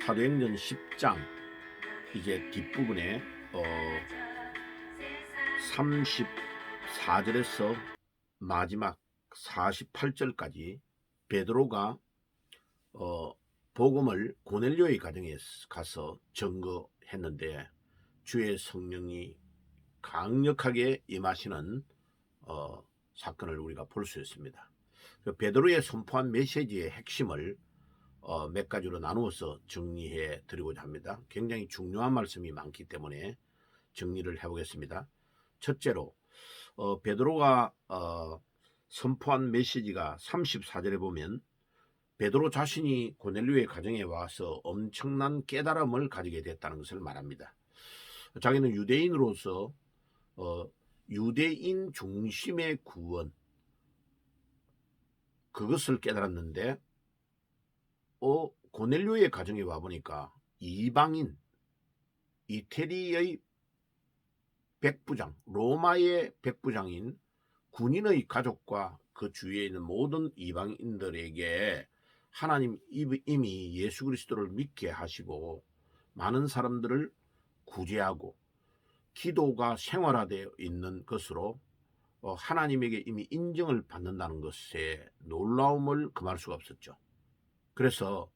사도행전 10장 이제 뒷부분에 34절에서 마지막 48절까지 베드로가 복음을 고넬료의 가정에 가서 증거했는데 주의 성령이 강력하게 임하시는 사건을 우리가 볼 수 있습니다. 베드로의 선포한 메시지의 핵심을 몇 가지로 나누어서 정리해 드리고자 합니다. 굉장히 중요한 말씀이 많기 때문에 정리를 해보겠습니다. 첫째로 베드로가 선포한 메시지가 34절에 보면 베드로 자신이 고넬료의 가정에 와서 엄청난 깨달음을 가지게 됐다는 것을 말합니다. 자기는 유대인으로서 유대인 중심의 구원, 그것을 깨달았는데 고넬료의 가정에 와보니까 이방인, 이태리의 백부장, 로마의 백부장인 군인의 가족과 그 주위에 있는 모든 이방인들에게 하나님 이미 예수 그리스도를 믿게 하시고 많은 사람들을 구제하고 기도가 생활화되어 있는 것으로 하나님에게 이미 인정을 받는다는 것에 놀라움을 금할 수가 없었죠. 그래서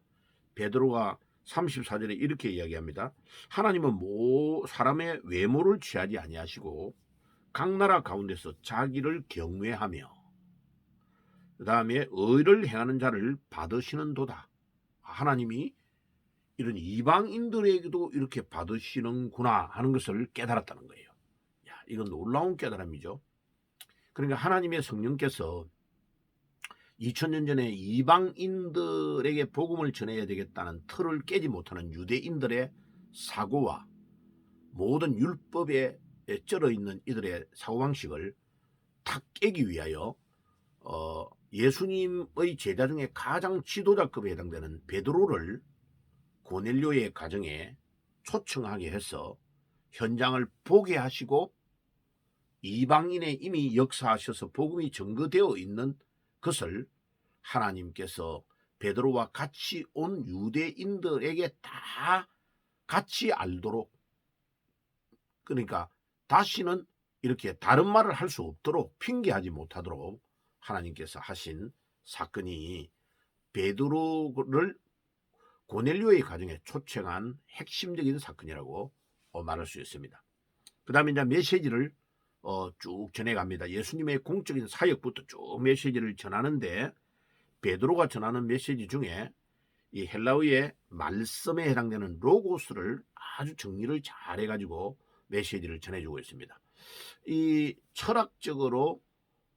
베드로가 34절에 이렇게 이야기합니다. 하나님은 사람의 외모를 취하지 아니하시고 각 나라 가운데서 자기를 경외하며 그 다음에 의를 행하는 자를 받으시는도다. 하나님이 이런 이방인들에게도 이렇게 받으시는구나 하는 것을 깨달았다는 거예요. 이건 놀라운 깨달음이죠. 그러니까 하나님의 성령께서 2000년 전에 이방인들에게 복음을 전해야 되겠다는 틀을 깨지 못하는 유대인들의 사고와 모든 율법에 쩔어 있는 이들의 사고방식을 탁 깨기 위하여 예수님의 제자 중에 가장 지도자급에 해당되는 베드로를 고넬료의 가정에 초청하게 해서 현장을 보게 하시고 이방인에 이미 역사하셔서 복음이 증거되어 있는 것을 하나님께서 베드로와 같이 온 유대인들에게 다 같이 알도록, 그러니까 다시는 이렇게 다른 말을 할 수 없도록, 핑계하지 못하도록 하나님께서 하신 사건이 베드로를 고넬료의 가정에 초청한 핵심적인 사건이라고 말할 수 있습니다. 그 다음에 이제 메시지를 쭉 전해갑니다. 예수님의 공적인 사역부터 쭉 메시지를 전하는데 베드로가 전하는 메시지 중에 이 헬라어의 말씀에 해당되는 로고스를 아주 정리를 잘 해가지고 메시지를 전해주고 있습니다. 이 철학적으로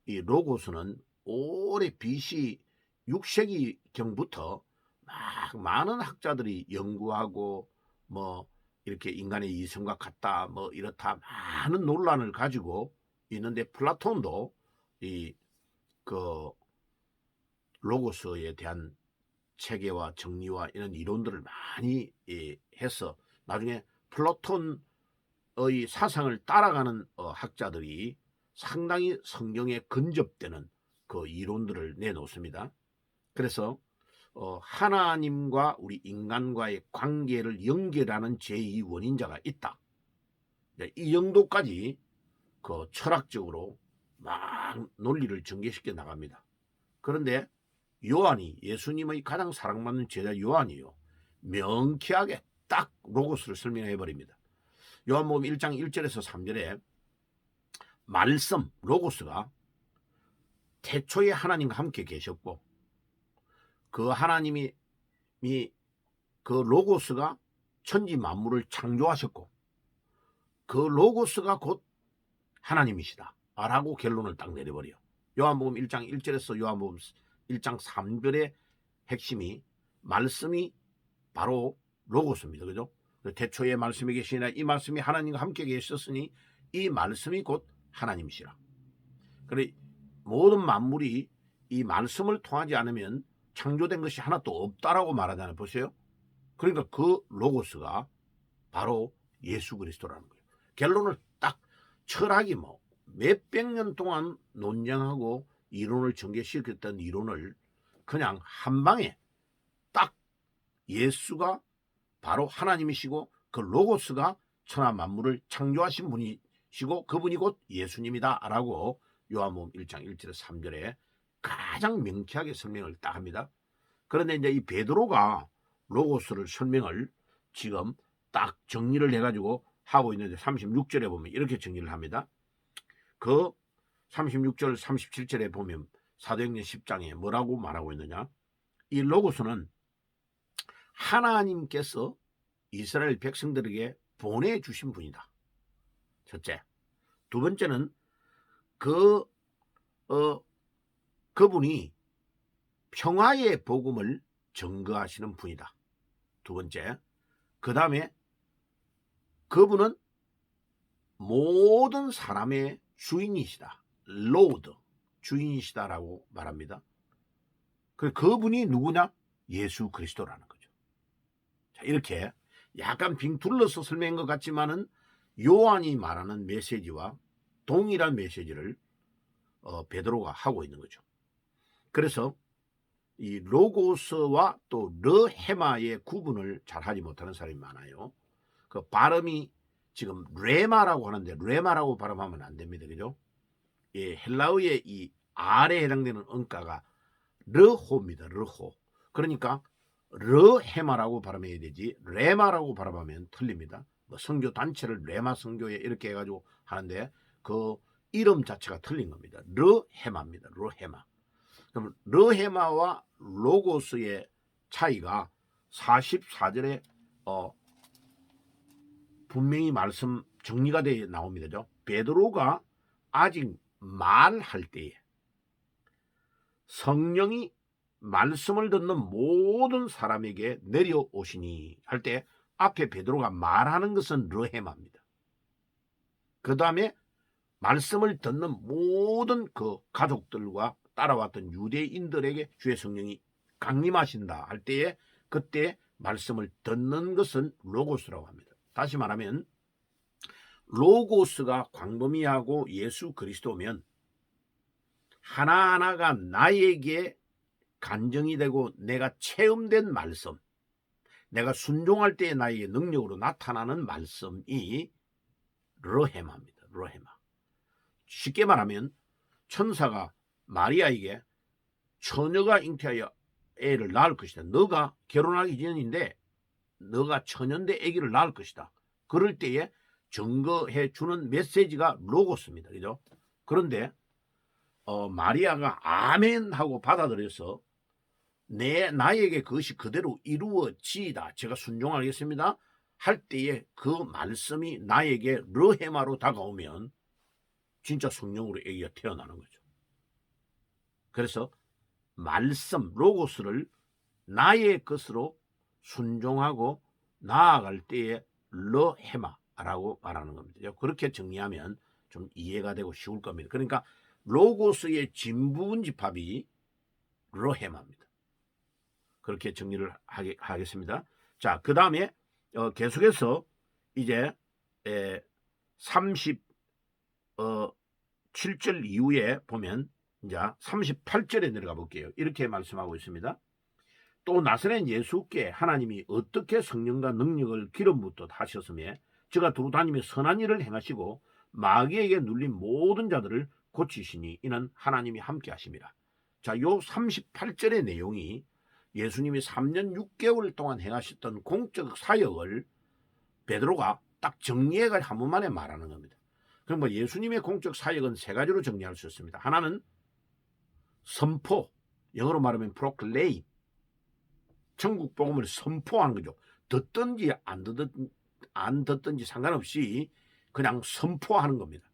이 로고스는 오래 BC 6세기경부터 막 많은 학자들이 연구하고 뭐 이렇게 인간의 이성과 같다 뭐 이렇다 많은 논란을 가지고 있는데 플라톤도 이 그 로고스에 대한 체계와 정리와 이런 이론들을 많이 해서 나중에 플라톤의 사상을 따라가는 학자들이 상당히 성경에 근접되는 그 이론들을 내놓습니다. 그래서 하나님과 우리 인간과의 관계를 연결하는 제2원인자가 있다. 이 정도까지 그 철학적으로 막 논리를 전개시켜 나갑니다. 그런데 요한이, 예수님의 가장 사랑받는 제자 요한이요, 명쾌하게 딱 로고스를 설명해 버립니다. 요한복음 1장 1절에서 3절에 말씀, 로고스가 태초에 하나님과 함께 계셨고 그 하나님이 그 로고스가 천지 만물을 창조하셨고 그 로고스가 곧 하나님이시다 라고 결론을 딱 내려버려요. 요한복음 1장 1절에서 요한복음 1장 3절의 핵심이 말씀이 바로 로고스입니다. 그죠? 태초에 말씀이 계시나 이 말씀이 하나님과 함께 계셨으니 이 말씀이 곧 하나님이시라. 그래 모든 만물이 이 말씀을 통하지 않으면 창조된 것이 하나도 없다라고 말하잖아요. 보세요. 그러니까 그 로고스가 바로 예수 그리스도라는 거예요. 결론을 딱 철학이 뭐 몇백 년 동안 논쟁하고 이론을 전개시켰던 이론을 그냥 한 방에 딱 예수가 바로 하나님이시고 그 로고스가 천하 만물을 창조하신 분이시고 그분이 곧 예수님이다 라고 요한복음 1장 1절에서 3절에 가장 명쾌하게 설명을 딱 합니다. 그런데 이제 이 베드로가 로고스를 설명을 지금 딱 정리를 해가지고 하고 있는데 36절에 보면 이렇게 정리를 합니다. 그 36절 37절에 보면 사도행전 10장에 뭐라고 말하고 있느냐, 이 로고스는 하나님께서 이스라엘 백성들에게 보내주신 분이다. 첫째. 두 번째는 그분이 평화의 복음을 증거하시는 분이다. 두 번째. 그 다음에 그분은 모든 사람의 주인이시다. 로드, 주인이시다라고 말합니다. 그분이 누구냐? 예수 그리스도라는 거죠. 자, 이렇게 약간 빙 둘러서 설명한 것 같지만은 요한이 말하는 메시지와 동일한 메시지를 베드로가 하고 있는 거죠. 그래서 이 로고스와 또 르헤마의 구분을 잘 하지 못하는 사람이 많아요. 그 발음이 지금 레마라고 하는데 레마라고 발음하면 안 됩니다. 그죠? 예, 헬라어의 이 R에 해당되는 음가가 르호입니다. 르호. 그러니까 르헤마라고 발음해야 되지 레마라고 발음하면 틀립니다. 뭐 선교 단체를 레마 선교회 이렇게 해가지고 하는데 그 이름 자체가 틀린 겁니다. 르헤마입니다. 르헤마. 그럼 르헤마와 로고스의 차이가 44절에 분명히 말씀 정리가 되어 나옵니다. 베드로가 아직 말할 때에 성령이 말씀을 듣는 모든 사람에게 내려오시니 할 때 앞에 베드로가 말하는 것은 르헤마입니다. 그 다음에 말씀을 듣는 모든 그 가족들과 따라왔던 유대인들에게 주의 성령이 강림하신다 할 때에 그때 말씀을 듣는 것은 로고스라고 합니다. 다시 말하면 로고스가 광범위하고 예수 그리스도면 하나하나가 나에게 간정이 되고 내가 체험된 말씀, 내가 순종할 때에 나에게 능력으로 나타나는 말씀이 르헤마입니다. 르헤마. 쉽게 말하면 천사가 마리아에게 처녀가 잉태하여 애를 낳을 것이다. 너가 결혼하기 전인데 너가 처녀인데 아기를 낳을 것이다. 그럴 때에 증거해 주는 메시지가 로고스입니다. 그죠? 그런데 마리아가 아멘 하고 받아들여서 나에게 그것이 그대로 이루어지이다. 제가 순종하겠습니다. 할 때에 그 말씀이 나에게 르헤마로 다가오면 진짜 성령으로 아기가 태어나는 거죠. 그래서 말씀, 로고스를 나의 것으로 순종하고 나아갈 때에 르헤마라고 말하는 겁니다. 그렇게 정리하면 좀 이해가 되고 쉬울 겁니다. 그러니까 로고스의 진부분 집합이 르헤마입니다. 그렇게 정리를 하겠습니다. 자, 그 다음에 계속해서 이제 37절 이후에 보면 이제 38절에 내려가 볼게요. 이렇게 말씀하고 있습니다. 또 나사렛 예수께 하나님이 어떻게 성령과 능력을 기름 붓듯 하셨으며 저가 두루 다니며 선한 일을 행하시고 마귀에게 눌린 모든 자들을 고치시니 이는 하나님이 함께 하심이라. 자, 요 38절의 내용이 예수님이 3년 6개월 동안 행하셨던 공적 사역을 베드로가 딱 정리해가 한 번만에 말하는 겁니다. 그럼 뭐 예수님의 공적 사역은 세 가지로 정리할 수 있습니다. 하나는 선포, 영어로 말하면 proclaim, 천국 복음을 선포하는 거죠. 듣든지 안 듣든지 상관없이 그냥 선포하는 겁니다.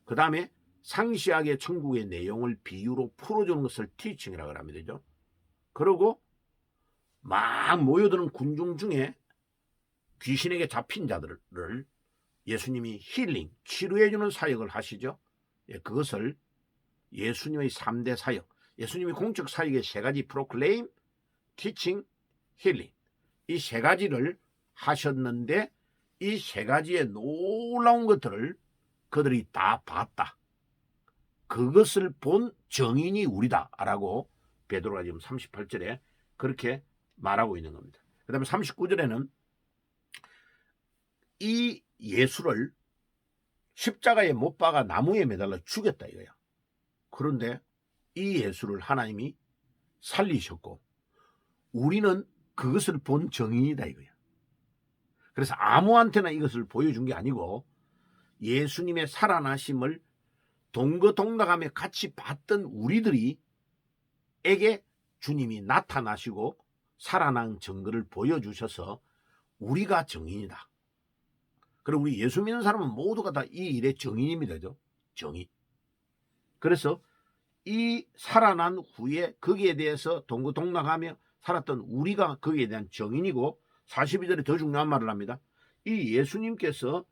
그 다음에 상시하게 천국의 내용을 비유로 풀어주는 것을 티칭이라고 합니다. 그리고 막 모여드는 군중 중에 귀신에게 잡힌 자들을 예수님이 힐링, 치료해주는 사역을 하시죠. 그것을 예수님의 3대 사역, 예수님이 공적 사역의 세 가지 프로클레임, 티칭, 힐링, 이 세 가지를 하셨는데 이 세 가지의 놀라운 것들을 그들이 다 봤다. 그것을 본 정인이 우리다라고 베드로가 지금 38절에 그렇게 말하고 있는 겁니다. 그 다음에 39절에는 이 예수를 십자가에 못 박아 나무에 매달려 죽였다 이거야. 그런데 이 예수를 하나님이 살리셨고 우리는 그것을 본 증인이다 이거야. 그래서 아무한테나 이것을 보여준 게 아니고 예수님의 살아나심을 동거동락하며 같이 봤던 우리들이 에게 주님이 나타나시고 살아난 증거를 보여주셔서 우리가 증인이다. 그리고 우리 예수 믿는 사람은 모두가 다 이 일의 증인입니다. 증인. 그래서 이 살아난 후에 거기에 대해서 동거동락하며 살았던 우리가 거기에 대한 증인이고 42절에 더 중요한 말을 합니다. 이 예수님께서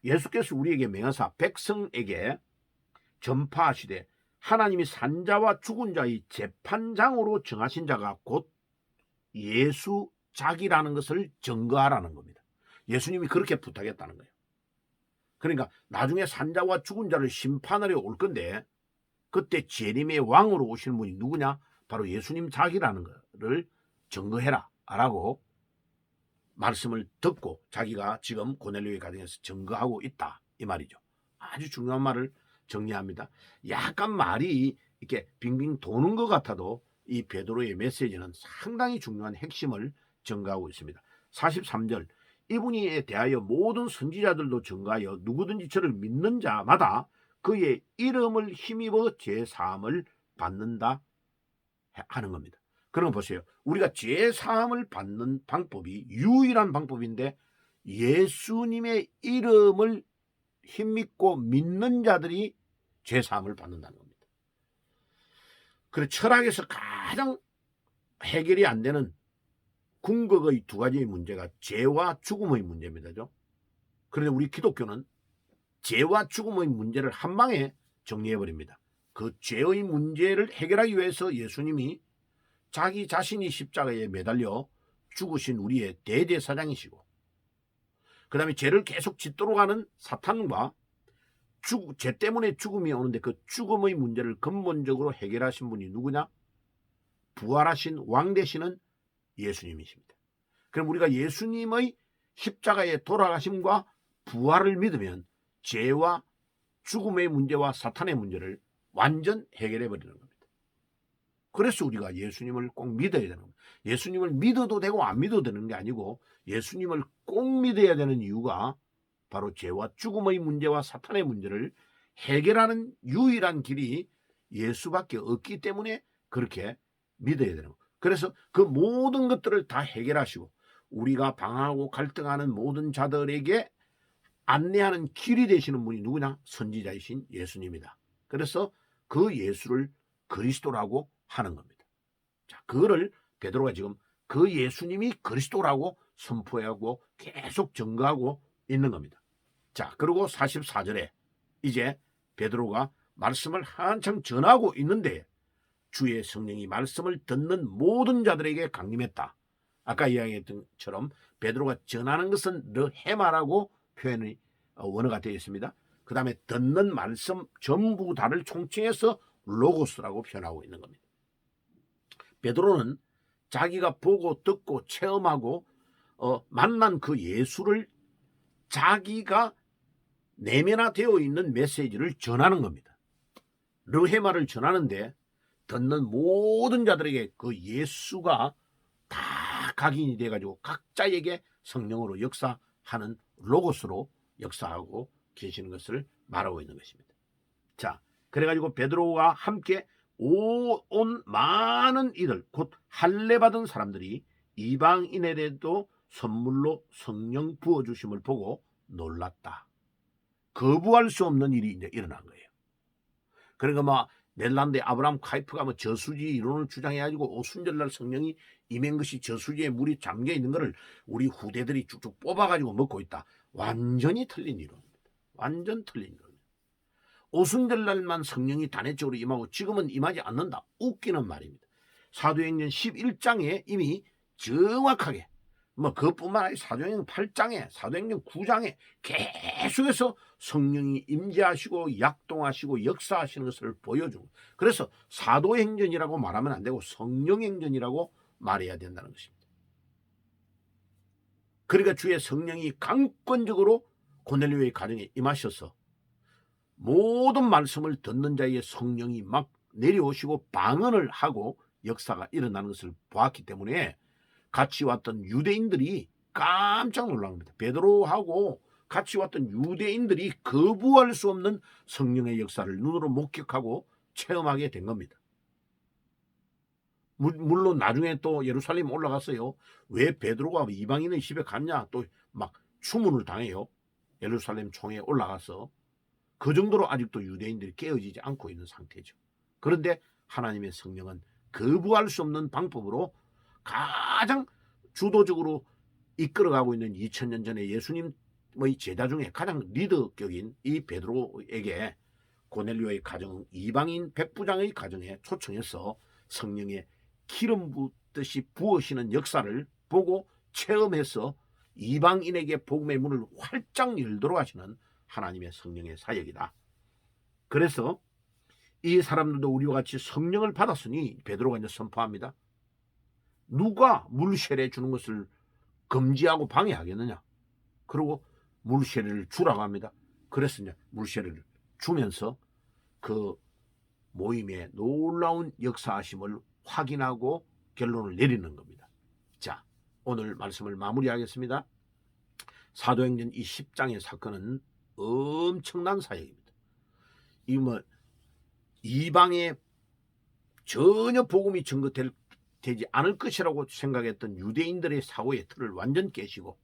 예수께서 우리에게 명하사 백성에게 전파하시되 하나님이 산자와 죽은 자의 재판장으로 정하신 자가 곧 예수 자기라는 것을 증거하라는 겁니다. 예수님이 그렇게 부탁했다는 거예요. 그러니까 나중에 산자와 죽은 자를 심판하려 올 건데 그때 재림의 왕으로 오실 분이 누구냐? 바로 예수님 자기라는 것을 증거해라 라고 말씀을 듣고 자기가 지금 고넬료의 가정에서 증거하고 있다 이 말이죠. 아주 중요한 말을 정리합니다. 약간 말이 이렇게 빙빙 도는 것 같아도 이 베드로의 메시지는 상당히 중요한 핵심을 증거하고 있습니다. 43절 이분에 대하여 모든 선지자들도 증거하여 누구든지 저를 믿는 자마다 그의 이름을 힘입어 죄사함을 받는다 하는 겁니다. 그런 거 보세요. 우리가 죄사함을 받는 방법이 유일한 방법인데 예수님의 이름을 힘입고 믿는 자들이 죄사함을 받는다는 겁니다. 그래서 철학에서 가장 해결이 안 되는 궁극의 두 가지의 문제가 죄와 죽음의 문제입니다. 그런데 우리 기독교는 죄와 죽음의 문제를 한 방에 정리해버립니다. 그 죄의 문제를 해결하기 위해서 예수님이 자기 자신이 십자가에 매달려 죽으신 우리의 대제사장이시고 그 다음에 죄를 계속 짓도록 하는 사탄과 죄 때문에 죽음이 오는데 그 죽음의 문제를 근본적으로 해결하신 분이 누구냐? 부활하신 왕 되시는 예수님이십니다. 그럼 우리가 예수님의 십자가에 돌아가심과 부활을 믿으면 죄와 죽음의 문제와 사탄의 문제를 완전 해결해 버리는 겁니다. 그래서 우리가 예수님을 꼭 믿어야 되는 겁니다. 예수님을 믿어도 되고 안 믿어도 되는 게 아니고 예수님을 꼭 믿어야 되는 이유가 바로 죄와 죽음의 문제와 사탄의 문제를 해결하는 유일한 길이 예수밖에 없기 때문에 그렇게 믿어야 되는 겁니다. 그래서 그 모든 것들을 다 해결하시고 우리가 방황하고 갈등하는 모든 자들에게 안내하는 길이 되시는 분이 누구냐? 선지자이신 예수님이다. 그래서 그 예수를 그리스도라고 하는 겁니다. 자, 그거를 베드로가 지금 그 예수님이 그리스도라고 선포하고 계속 증거하고 있는 겁니다. 자, 그리고 44절에 이제 베드로가 말씀을 한창 전하고 있는데 주의 성령이 말씀을 듣는 모든 자들에게 강림했다. 아까 이야기했던 것처럼 베드로가 전하는 것은 르헤마라고 표현이 원어가 되어 있습니다. 그 다음에 듣는 말씀 전부 다를 총칭해서 로고스라고 표현하고 있는 겁니다. 베드로는 자기가 보고 듣고 체험하고 만난 그 예수를 자기가 내면화되어 있는 메시지를 전하는 겁니다. 르헤마를 전하는데 듣는 모든 자들에게 그 예수가 다 각인이 돼가지고 각자에게 성령으로 역사하는 로고스로 역사하고 계시는 것을 말하고 있는 것입니다. 자, 그래가지고 베드로와 함께 온 많은 이들 곧 할례 받은 사람들이 이방인에게도 선물로 성령 부어주심을 보고 놀랐다. 거부할 수 없는 일이 이제 일어난 거예요. 그러니까 넬란드의 아브라함 카이프가 저수지 이론을 주장해가지고 오순절날 성령이 임한 것이 저수지에 물이 잠겨 있는 것을 우리 후대들이 쭉쭉 뽑아가지고 먹고 있다. 완전히 틀린 이론입니다. 완전 틀린 이론. 오순절날만 성령이 단회적으로 임하고 지금은 임하지 않는다. 웃기는 말입니다. 사도행전 11장에 이미 정확하게 그것뿐만 아니라 사도행전 8장에 사도행전 9장에 계속해서 성령이 임재하시고 약동하시고 역사하시는 것을 보여주고 그래서 사도행전이라고 말하면 안 되고 성령행전이라고 말해야 된다는 것입니다. 그러니까 주의 성령이 강권적으로 고넬료의 가정에 임하셔서 모든 말씀을 듣는 자의 성령이 막 내려오시고 방언을 하고 역사가 일어나는 것을 보았기 때문에 같이 왔던 유대인들이 깜짝 놀란 겁니다. 베드로하고 같이 왔던 유대인들이 거부할 수 없는 성령의 역사를 눈으로 목격하고 체험하게 된 겁니다. 물론 나중에 또 예루살렘 올라갔어요. 왜 베드로가 이방인의 집에 갔냐? 또 막 추문을 당해요. 예루살렘 총에 올라가서. 그 정도로 아직도 유대인들이 깨어지지 않고 있는 상태죠. 그런데 하나님의 성령은 거부할 수 없는 방법으로 가장 주도적으로 이끌어가고 있는 2000년 전에 예수님의 제자 중에 가장 리더격인 이 베드로에게 고넬료의 가정, 이방인 백부장의 가정에 초청해서 성령의 기름 붓듯이 부으시는 역사를 보고 체험해서 이방인에게 복음의 문을 활짝 열도록 하시는 하나님의 성령의 사역이다. 그래서 이 사람들도 우리와 같이 성령을 받았으니 베드로가 이제 선포합니다. 누가 물세례 주는 것을 금지하고 방해하겠느냐? 그리고 물세례를 주라고 합니다. 그래서 이제 물세례를 주면서 그 모임의 놀라운 역사하심을 확인하고 결론을 내리는 겁니다. 자, 오늘 말씀을 마무리하겠습니다. 사도행전 이 10장의 사건은 엄청난 사역입니다. 이 이방에 전혀 복음이 전거되지 않을 것이라고 생각했던 유대인들의 사고의 틀을 완전 깨시고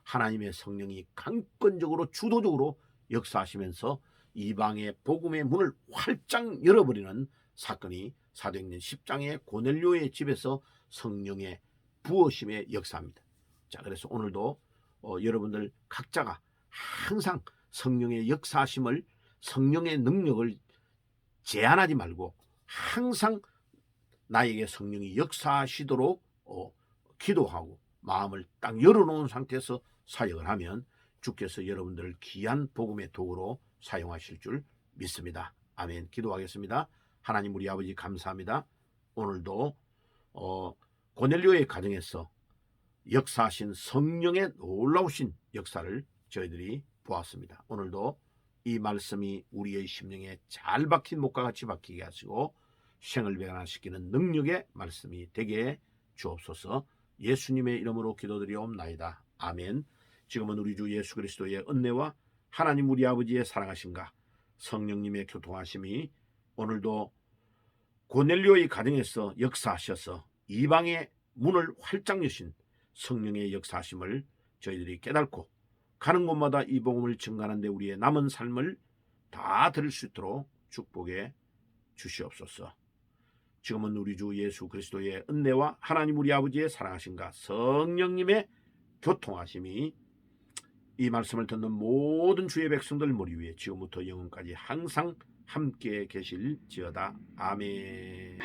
하나님의 성령이 강권적으로 주도적으로 역사하시면서 이방의 복음의 문을 활짝 열어버리는 사건이 사도행전 10장의 고넬료의 집에서 성령의 부어심의 역사입니다. 자, 그래서 오늘도 여러분들 각자가 항상 성령의 역사하심을, 성령의 능력을 제한하지 말고 항상 나에게 성령이 역사하시도록 기도하고 마음을 딱 열어놓은 상태에서 사역을 하면 주께서 여러분들을 귀한 복음의 도구로 사용하실 줄 믿습니다. 아멘. 기도하겠습니다. 하나님 우리 아버지 감사합니다. 오늘도 고넬료의 가정에서 역사하신 성령의 놀라우신 역사를 저희들이 보았습니다. 오늘도 이 말씀이 우리의 심령에 잘 박힌 목과 같이 박히게 하시고 생을 변화시키는 능력의 말씀이 되게 주옵소서. 예수님의 이름으로 기도드리옵나이다. 아멘. 지금은 우리 주 예수 그리스도의 은혜와 하나님 우리 아버지의 사랑하심과 성령님의 교통하심이 오늘도 고넬료의 가정에서 역사하셔서 이방의 문을 활짝 여신 성령의 역사하심을 저희들이 깨닫고 가는 곳마다 이 복음을 증거하는 데 우리의 남은 삶을 다 드릴 수 있도록 축복해 주시옵소서. 지금은 우리 주 예수 그리스도의 은혜와 하나님 우리 아버지의 사랑하심과 성령님의 교통하심이 이 말씀을 듣는 모든 주의 백성들 머리 위에 지금부터 영원까지 항상 함께 계실지어다. 아멘.